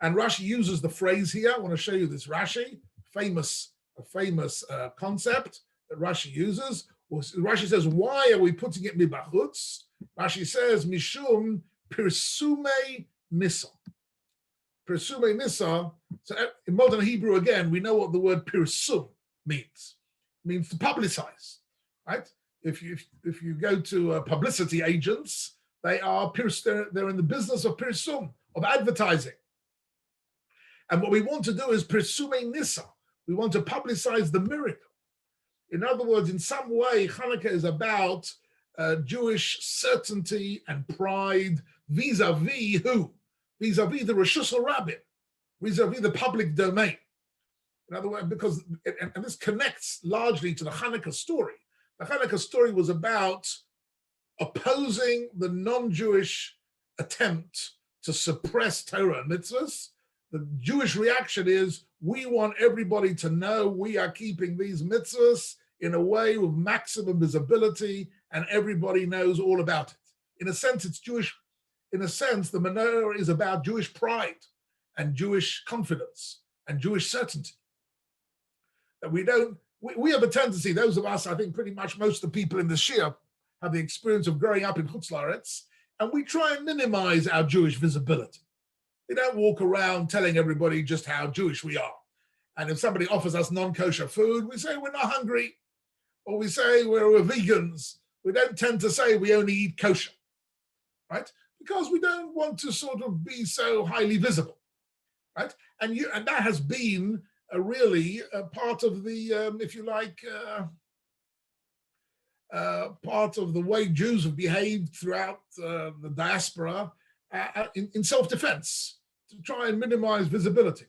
And Rashi uses the phrase here. I want to show you this Rashi, a famous concept that Rashi uses. Rashi says, why are we putting it mibachutz? Rashi says, mishum pirsume nisa. Pirsume nisa. So in modern Hebrew, again, we know what the word pirsum means. It means to publicize, right? If you go to publicity agents, they're in the business of pirsum, of advertising. And what we want to do is pirsume nisa. We want to publicize the miracle. In other words, in some way, Chanukah is about Jewish certainty and pride vis-a-vis who? Vis-a-vis the Reshus HaRabim, vis-a-vis the public domain. In other words, because, and this connects largely to the Chanukah story. The Chanukah story was about opposing the non-Jewish attempt to suppress Torah and mitzvahs. The Jewish reaction is, we want everybody to know we are keeping these mitzvahs in a way with maximum visibility, and everybody knows all about it. In a sense, it's Jewish. In a sense, the menorah is about Jewish pride and Jewish confidence and Jewish certainty. That we have a tendency, those of us, I think pretty much most of the people in the Shia have the experience of growing up in Chutz La'aretz, and we try and minimize our Jewish visibility. We don't walk around telling everybody just how Jewish we are. And if somebody offers us non-kosher food, we say we're not hungry, or we say we're vegans. We don't tend to say we only eat kosher, right? Because we don't want to sort of be so highly visible, right? And that has been really a part of the, if you like, part of the way Jews have behaved throughout the diaspora in self-defense, to try and minimize visibility.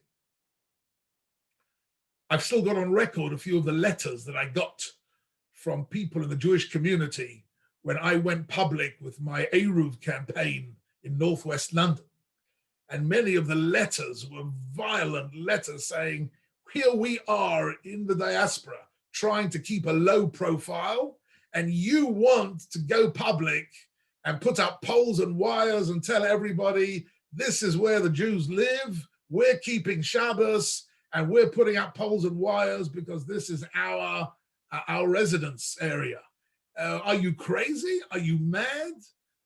I've still got on record a few of the letters that I got from people in the Jewish community when I went public with my Eruv campaign in Northwest London. And many of the letters were violent letters saying, here we are in the diaspora trying to keep a low profile, and you want to go public and put up poles and wires and tell everybody this is where the Jews live, we're keeping Shabbos, and we're putting up poles and wires because this is our residence area. Are you crazy? Are you mad?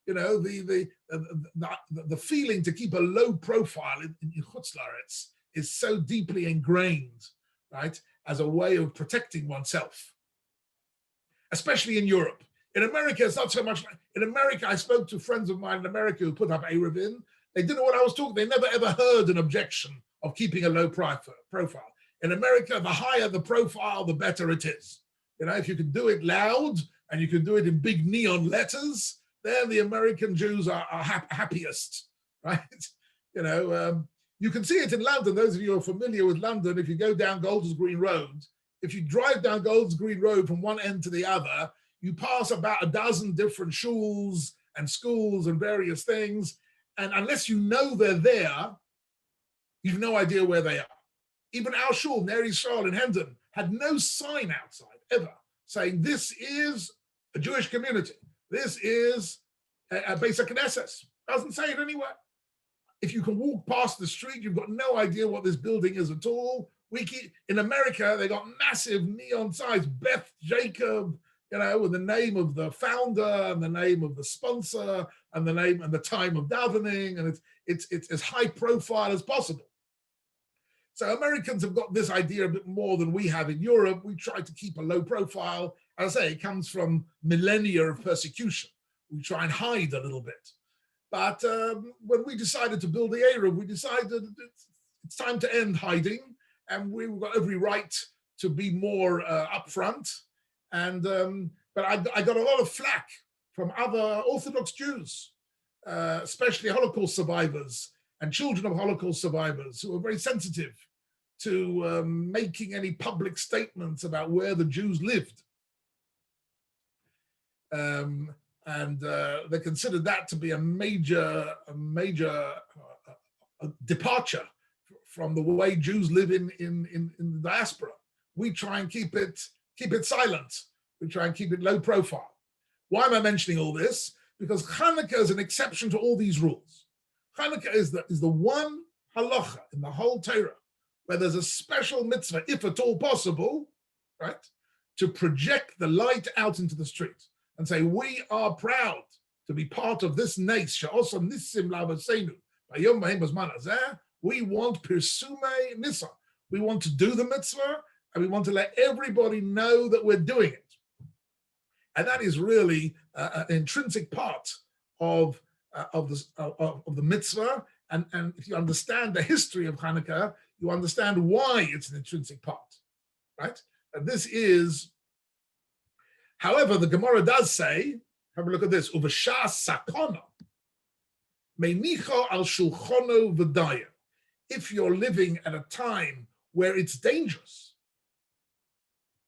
You know, the feeling to keep a low profile in Chutz La'aretz is so deeply ingrained, right, as a way of protecting oneself, especially in Europe. In America, it's not so much. In America, I spoke to friends of mine in America who put up Eruvin. They didn't know what I was talking. They never ever heard an objection of keeping a low profile. In America, the higher the profile, the better it is. You know, if you can do it loud and you can do it in big neon letters, then the American Jews are happiest, right? You know, you can see it in London. Those of you who are familiar with London, if you go down Golders Green Road, if you drive down Golders Green Road from one end to the other, you pass about a dozen different shuls and schools and various things. And unless you know they're there, you've no idea where they are. Even our shul, Neri Shul in Hendon, had no sign outside ever saying this is a Jewish community. This is a Beis HaKnesses. Doesn't say it anywhere. If you can walk past the street, you've got no idea what this building is at all. In America, they got massive neon signs, Beth Jacob, you know, with the name of the founder and the name of the sponsor and the name and the time of davening, and it's as high profile as possible. So Americans have got this idea a bit more than we have in Europe. We try to keep a low profile. As I say, it comes from millennia of persecution. We try and hide a little bit. But when we decided to build the Eruv, we decided it's time to end hiding, and we've got every right to be more upfront. And but I got a lot of flack from other Orthodox Jews, especially Holocaust survivors and children of Holocaust survivors, who are very sensitive to making any public statements about where the Jews lived. And they considered that to be a major departure from the way Jews live in the diaspora. We try and keep it silent. We try and keep it low profile. Why am I mentioning all this? Because Chanukah is an exception to all these rules. Chanukah is the one halacha in the whole Torah where there's a special mitzvah, if at all possible, right, to project the light out into the street and say, we are proud to be part of this nes she'osa nisim la'avoseinu b'yom b'hem b'zman hazeh. We want pirsume nisa. We want to do the mitzvah, and we want to let everybody know that we're doing it. And that is really an intrinsic part of the mitzvah. And if you understand the history of Hanukkah, you understand why it's an intrinsic part, right? And this is, however, the Gemara does say, have a look at this, uvashas sakona, meinicha al shulchono v'daya. If you're living at a time where it's dangerous,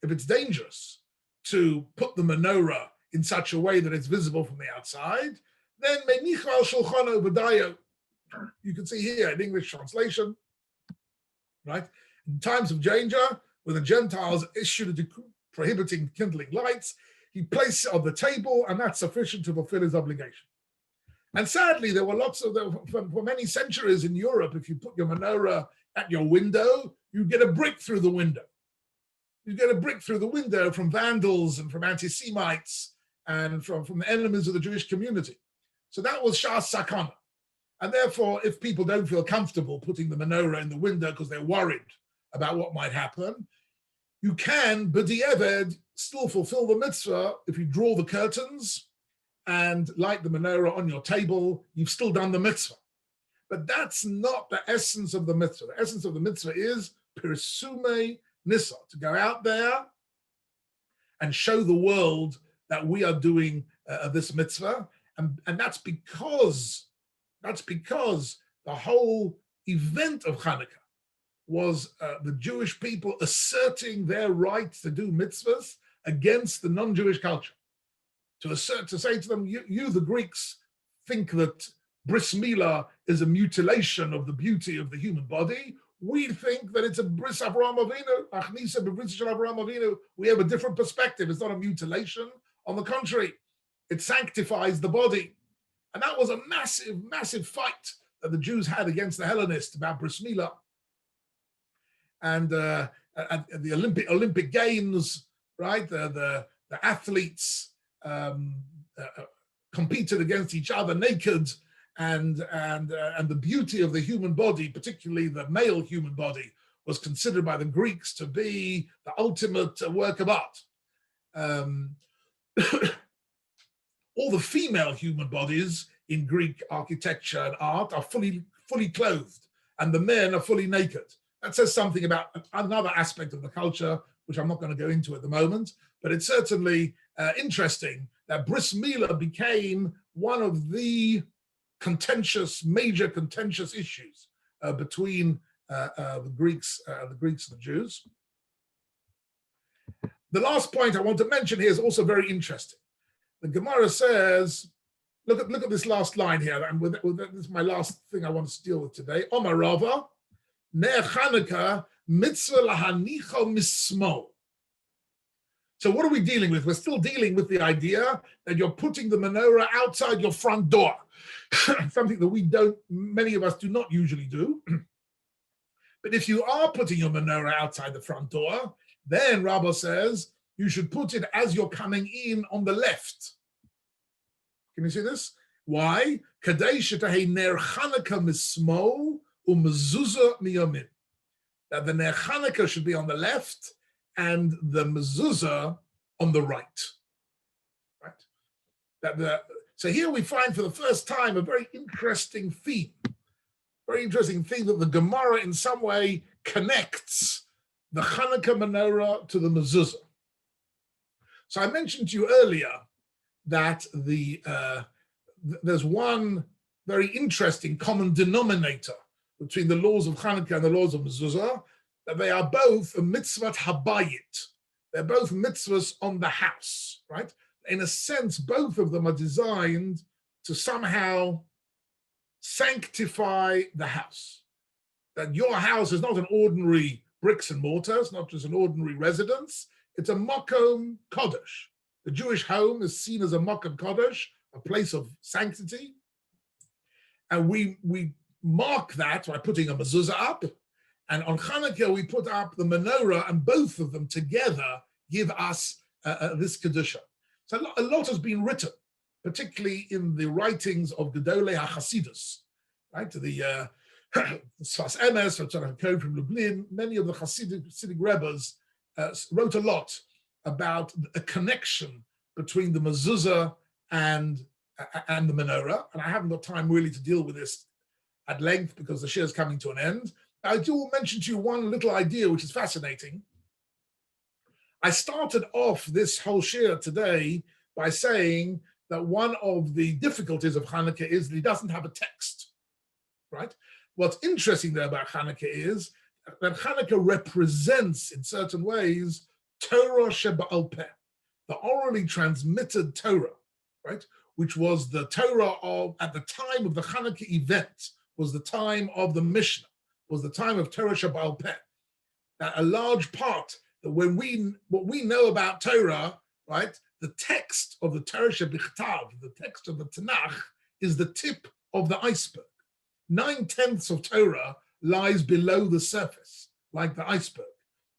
if it's dangerous to put the menorah in such a way that it's visible from the outside, then meinicha al shulchono v'daya, you can see here in English translation, right? In times of danger, when the Gentiles issued a decree prohibiting kindling lights, he placed it on the table, and that's sufficient to fulfill his obligation. And sadly, there were lots of them for many centuries in Europe. If you put your menorah at your window, you get a brick through the window. You get a brick through the window from vandals and from anti-Semites and from the enemies of the Jewish community. So that was Shas Sakana. And therefore, if people don't feel comfortable putting the menorah in the window because they're worried about what might happen, you can, b'di'eved, still fulfill the mitzvah if you draw the curtains and light the menorah on your table. You've still done the mitzvah. But that's not the essence of the mitzvah. The essence of the mitzvah is pirsume nisa, to go out there and show the world that we are doing this mitzvah. And that's because the whole event of Hanukkah was the Jewish people asserting their right to do mitzvahs against the non-Jewish culture. To say to them, you the Greeks think that bris milah is a mutilation of the beauty of the human body. We think that it's a bris Avraham Avinu, achnisa b'bris shel Avraham Avinu. We have a different perspective. It's not a mutilation. On the contrary, it sanctifies the body. And that was a massive, massive fight that the Jews had against the Hellenists about bris milah. And the Olympic Games, right? The athletes competed against each other naked, and the beauty of the human body, particularly the male human body, was considered by the Greeks to be the ultimate work of art. All the female human bodies in Greek architecture and art are fully clothed, and the men are fully naked. That says something about another aspect of the culture, which I'm not going to go into at the moment, but it's certainly interesting that Bris Milah became one of the major contentious issues between the Greeks and the Jews. The last point I want to mention here is also very interesting. The Gemara says, look at this last line here, and this is my last thing I want to deal with today. Omar Rava, Ner Chanukah, mitzvah lahanicho mismo. So what are we dealing with? We're still dealing with the idea that you're putting the menorah outside your front door, something that many of us do not usually do. But if you are putting your menorah outside the front door, then Rabbah says you should put it as you're coming in on the left. Can you see this? Why? Kadei shetahe ner Chanukah mismo u'mezuzah miyamin. That the ner Chanukah should be on the left and the mezuzah on the right. Right? So here we find for the first time a very interesting theme. Very interesting thing that the Gemara in some way connects the Chanukah menorah to the mezuzah. So I mentioned to you earlier that there's one very interesting common denominator between the laws of Chanukah and the laws of mezuzah, that they are both a mitzvah habayit. They're both mitzvahs on the house, right? In a sense, both of them are designed to somehow sanctify the house. That your house is not an ordinary bricks and mortar, it's not just an ordinary residence, it's a makom kodesh. The Jewish home is seen as a makom kodesh, a place of sanctity. And we mark that by putting a mezuzah up. And on Chanukah, we put up the menorah, and both of them together give us this kedusha. So a lot has been written, particularly in the writings of Gedolei HaChasidus, right? The Sfas Emes, from Lublin, many of the Hasidic Rebbes wrote a lot about a connection between the mezuzah and the menorah. And I haven't got time really to deal with this at length because the shir is coming to an end. I do mention to you one little idea which is fascinating. I started off this whole shir today by saying that one of the difficulties of Chanukah is that it doesn't have a text, right? What's interesting there about Chanukah is that Chanukah represents, in certain ways, Torah Sheba'al Peh, the orally transmitted Torah, right? Which was the Torah of, at the time of the Chanukah event, was the time of the Mishnah, was the time of Torah Sheba'al Peh. That a large part, that what we know about Torah, right? The text of the Torah Shebichtav, the text of the Tanakh, is the tip of the iceberg. 9/10 of Torah lies below the surface, like the iceberg.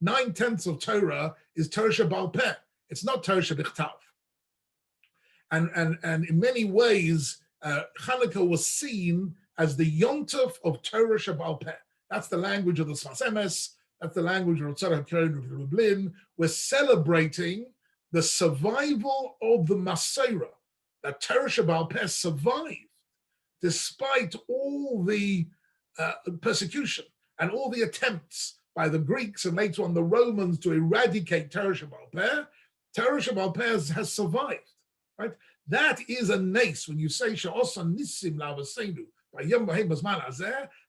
9/10 of Torah is Torah Sheba'al Peh. It's not Torah Shebichtav. And in many ways, Chanukah was seen as the Yontov of Torah Sheba'al Peh. That's the language of the Sfas Emes. That's the language of Tzarech HaKohen of Lublin. We're celebrating the survival of the Masorah, that Torah Sheba'al Peh survived despite all the persecution and all the attempts by the Greeks and later on the Romans to eradicate Torah Sheba'al Peh. Torah Sheba'al Peh has survived, right? That is a nace. When you say She'osa Nisim La'avaseinu,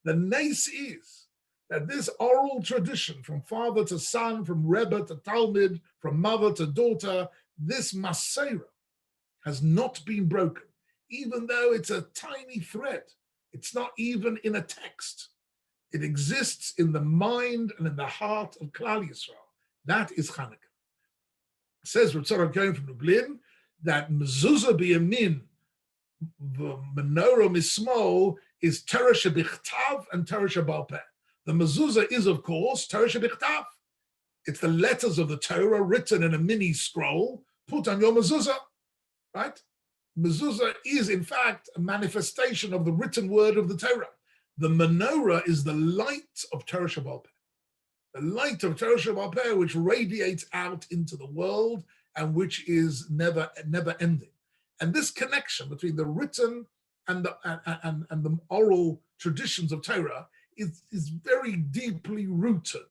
the nace is that this oral tradition from father to son, from Rebbe to Talmud, from mother to daughter, this Masorah has not been broken, even though it's a tiny thread. It's not even in a text. It exists in the mind and in the heart of Klal Yisrael. That is Chanukah. It says Tzarech HaKohen from Lublin that mezuzah biyamin, the menorah mismo, is Torah Shebichtav and Torah Sheba'al Peh. The mezuzah is, of course, Torah Shebichtav. It's the letters of the Torah written in a mini scroll, put on your mezuzah. right? Mezuzah is, in fact, a manifestation of the written word of the Torah. The menorah is the light of Torah Shebaal Peh. The light of Torah Shebaal Peh, which radiates out into the world and which is never ending. And this connection between the written and the oral traditions of Torah is very deeply rooted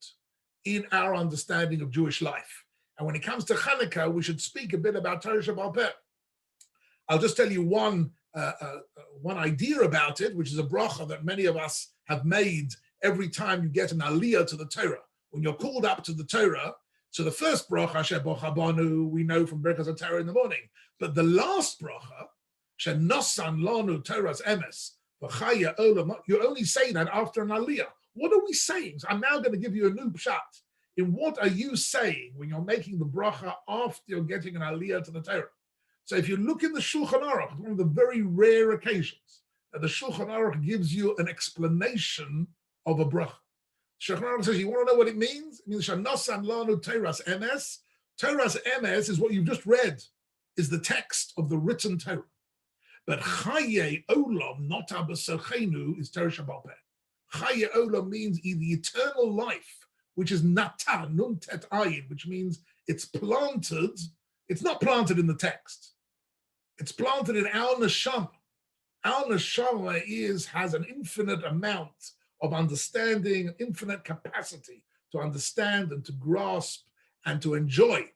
in our understanding of Jewish life. And when it comes to Chanukah, we should speak a bit about Torah Shebaal Peh. I'll just tell you one idea about it, which is a bracha that many of us have made every time you get an aliyah to the Torah. When you're called up to the Torah, so the first bracha, Asher Bocha Banu, we know from Birkas HaTorah in the morning. But the last bracha, Shenosan Lanu Torah's Emes, V'chaya Olam, you only say that after an aliyah. What are we saying? So I'm now going to give you a new pshat. In what are you saying when you're making the bracha after you're getting an aliyah to the Torah? So if you look in the Shulchan Aruch, it's one of the very rare occasions that the Shulchan Aruch gives you an explanation of a bracha. Shulchan Aruch says, you want to know what it means? It means Shanosan Lanu Torah's Emes. Torah's Emes is what you've just read, is the text of the written Torah. But Chaye Olam Nota B'Sochenu is Torah Shebaal Peh. Chaye Olam means the eternal life, which is Nata, Nun Tet Ayin, which means it's planted. It's not planted in the text. It's planted in our neshama. Our neshama has an infinite amount of understanding, infinite capacity to understand and to grasp and to enjoy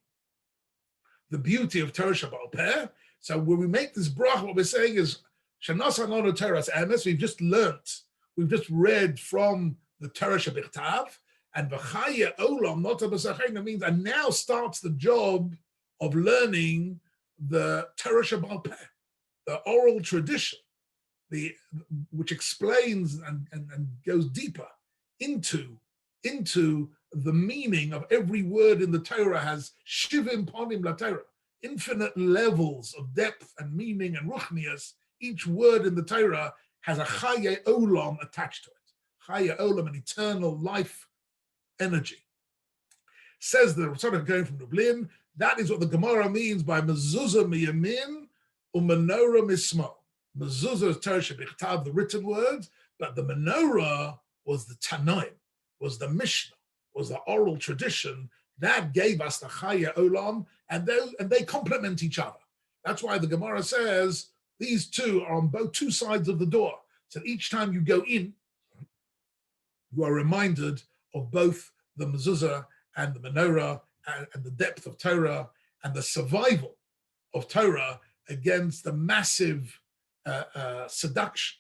the beauty of Torah Shebaal Peh. So when we make this bracha, what we're saying is, Shanosan Lanu Torah's Emes, we've just read from the Torah Shebichtav, and V'chaya Olam Nota B'Sochenu means, and now starts the job of learning the Torah Shebaal Peh, the oral tradition, which explains and goes deeper into the meaning of every word in the Torah. Has shivim ponim la Torah, infinite levels of depth and meaning and ruchnias. Each word in the Torah has a chaye olam attached to it. Chaye olam, an eternal life energy. Says the sort of going from Dublin, that is what the Gemara means by mezuzah miyamin u'menorah mismo. Mezuzah is Torah shebichtav, the written words, but the menorah was the Tanaim, was the Mishnah, was the oral tradition that gave us the Chaya Olam, and they complement each other. That's why the Gemara says these two are on both two sides of the door. So each time you go in, you are reminded of both the mezuzah and the menorah and the depth of Torah and the survival of Torah against the massive seduction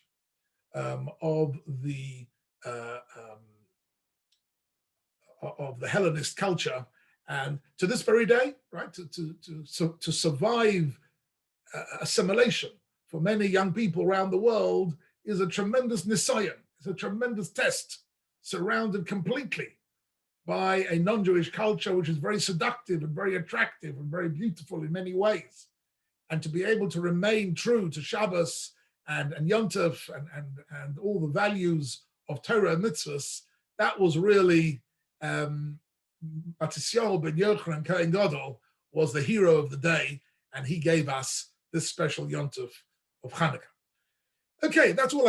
of the Hellenist culture, and to this very day, right, to survive assimilation for many young people around the world is a tremendous nisayon. It's a tremendous test, surrounded completely by a non-Jewish culture which is very seductive and very attractive and very beautiful in many ways. And to be able to remain true to Shabbos and Yom Tov and all the values of Torah and mitzvahs, that was really Matisyahu ben Yochanan Kohen Gadol was the hero of the day, and he gave us this special Yom Tov of Chanukah. Okay, that's all.